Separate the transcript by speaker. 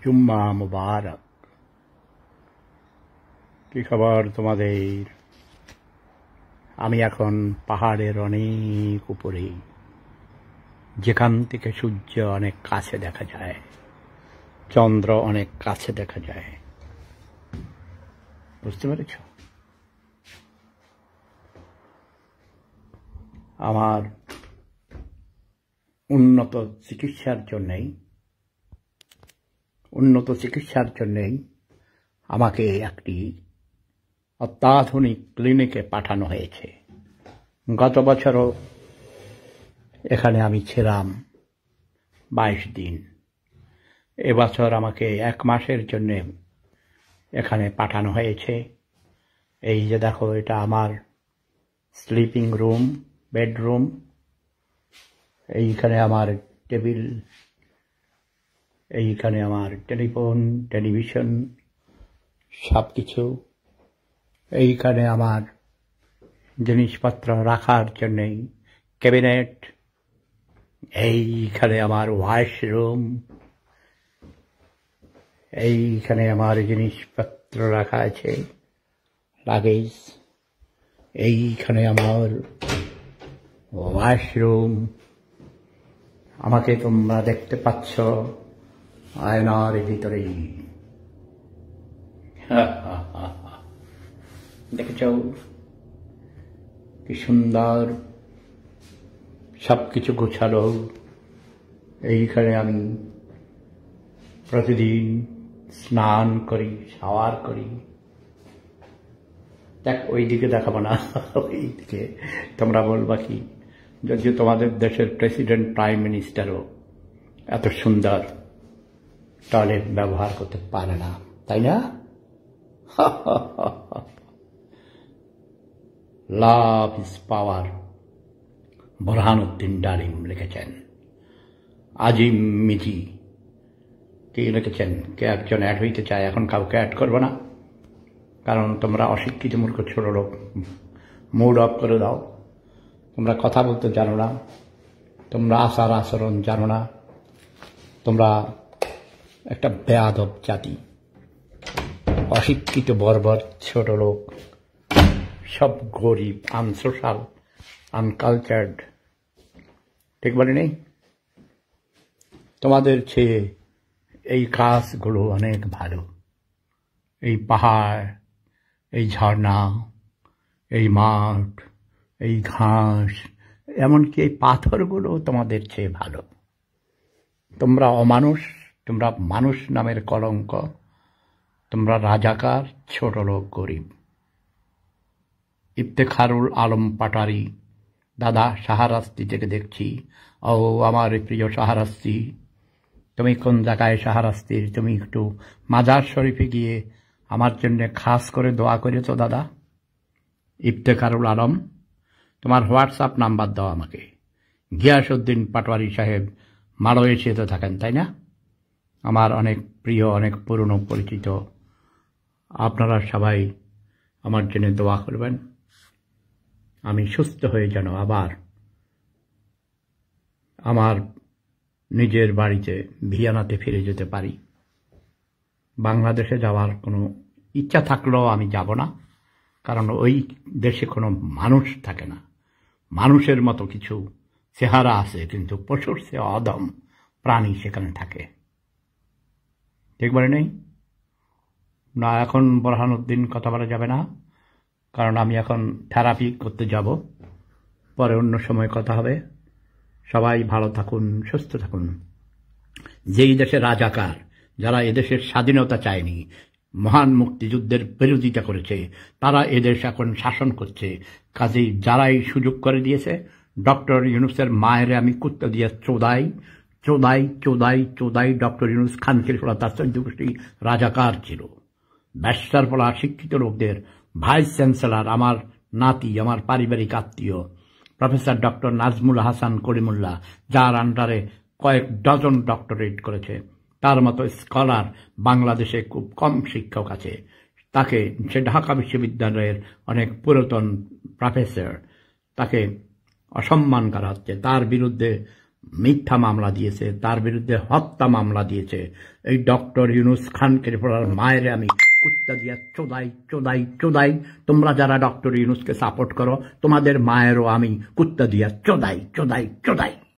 Speaker 1: জুম্মা মুবারক। কি খবর তোমাদের? আমি এখন পাহাড়ের অনেক উপরে, যেখান থেকে সূর্য অনেক কাছে দেখা যায়, চন্দ্র অনেক কাছে দেখা যায়। বুঝতে পেরেছ? আমার উন্নত চিকিৎসার জন্যেই আমাকে একটি অত্যাধুনিক ক্লিনিকে পাঠানো হয়েছে। গত বছরও এখানে আমি ছিলাম 22 দিন। এবছর আমাকে 1 মাসের জন্য এখানে পাঠানো হয়েছে। এই যে দেখো, এটা আমার স্লিপিং রুম, বেডরুম। এইখানে আমার টেবিল, এইখানে আমার টেলিফোন, টেলিভিশন, সব কিছু। এইখানে আমার জিনিসপত্র রাখার জন্যই ক্যাবিনেট। এইখানে আমার ওয়াশরুম, এইখানে আমার জিনিসপত্র রাখা আছে, লাগেজ। এইখানে আমার ওয়াশরুম। আমাকে তোমরা দেখতে পাচ্ছ আয়নার ভিতরেই। দেখেছ কি সুন্দর সবকিছু গোছালো। এইখানে আমি প্রতিদিন স্নান করি, শাওয়ার করি। দেখ, ওই দিকে দেখাবো না, ওই দিকে তোমরা বলবা কি, যদিও তোমাদের দেশের প্রেসিডেন্ট, প্রাইম মিনিস্টারও এত সুন্দর টয়লেট ব্যবহার করতে পারে না, তাই না? লাভ ইজ পাওয়ার, বুরহানুদ্দিন ডালিম লিখেছেন। আজিম মিজি কি লিখেছেন? কে একজন অ্যাড হইতে চায়? এখন কাউকে অ্যাড করবো না, কারণ তোমরা অশিক্ষিত মূর্খ ছোট লোক। মুড অফ করে দাও। তোমরা কথা বলতে জানো না, তোমরা আচার আচরণ জানো না, তোমরা একটা বেয়াদব জাতি, অশিক্ষিত বর্বর ছোট লোক, সব গরিব, আনসোশাল, আনকালচার্ড। ঠিক বলে নেই? তোমাদের চেয়ে এই কাজগুলো অনেক ভালো। এই পাহাড়, এই ঝর্ণা, এই মাঠ, এই ঘাস, এমনকি এই পাথরগুলো তোমাদের চেয়ে ভালো। তোমরা অমানুষ, তোমরা মানুষ নামের কলঙ্ক, তোমরা রাজাকার, ছোট লোক, গরিব। ইফতেখারুল আলম পাটারি, দাদা শাহরাস্তি থেকে দেখছি। ও আমার প্রিয় শাহরাস্তি, তুমি কোন জায়গায় শাহরাস্তির? তুমি একটু মাজার শরীফে গিয়ে আমার জন্য খাস করে দোয়া করেছ দাদা। ইফতেখারুল আলম, তোমার হোয়াটসঅ্যাপ নাম্বার দাও আমাকে। গিয়াসউদ্দিন পাটোয়ারি সাহেব মালয়েশিয়াতে থাকেন, তাই না? আমার অনেক প্রিয়, অনেক পুরনো পরিচিত। আপনারা সবাই আমার জন্য দোয়া করবেন, আমি সুস্থ হয়ে যেন আবার আমার নিজের বাড়িতে ভিয়েনাতে ফিরে যেতে পারি। বাংলাদেশে যাওয়ার কোনো ইচ্ছা থাকলেও আমি যাব না, কারণ ওই দেশে কোনো মানুষ থাকে না। মানুষের মতো কিছু চেহারা আছে, কিন্তু পশুর চেয়ে অদম প্রাণী সেখানে থাকে। ঠিক বলে নেই না? এখন বুরহানুদ্দিন কথা বলা যাবে না, কারণ আমি এখন থেরাপি করতে যাব। পরে অন্য সময় কথা হবে। সবাই ভালো থাকুন, সুস্থ থাকুন। যেই দেশে রাজাকার, যারা এদেশের স্বাধীনতা চায়নি, মহান মুক্তিযুদ্ধের বিরোধিতা করেছে, তারা এদেশ এখন শাসন করছে। কাজেই যারাই সুযোগ করে দিয়েছে, ডক্টর ইউনূসের মায়ের আমি কুত্তা দিয়ে চোদাই চোদাই চোদাই চোদাই। ডক্টর ইউনূস খানকির ফলা তার 14 গোষ্ঠী রাজাকার ছিল। ব্যবসার ফলা শিক্ষিত লোকদের ভাইস চ্যান্সেলর, আমার নাতি, আমার পারিবারিক আত্মীয় প্রফেসর ডক্টর নাজমুল হাসান করিমুল্লাহ, যার আন্ডারে কয়েক ডজন ডক্টরেট করেছে, তার মতো স্কলার বাংলাদেশে খুব কম শিক্ষক আছে। তাকে, সে ঢাকা বিশ্ববিদ্যালয়ের অনেক পুরাতন প্রফেসর, তাকে অসম্মান করা হচ্ছে। তার বিরুদ্ধে মিথ্যা মামলা দিয়েছে, তার বিরুদ্ধে হত্যা মামলা দিয়েছে। এই ডক্টর ইউনূস খান ত্রিপুরার মায়ের আমি কুত্তা দিয়া চোদাই চোদাই চোদাই। তোমরা যারা ডক্টর ইউনূসকে সাপোর্ট করো, তোমাদের মায়েরও আমি কুত্তা দিয়া চোদাই চোদাই চোদাই।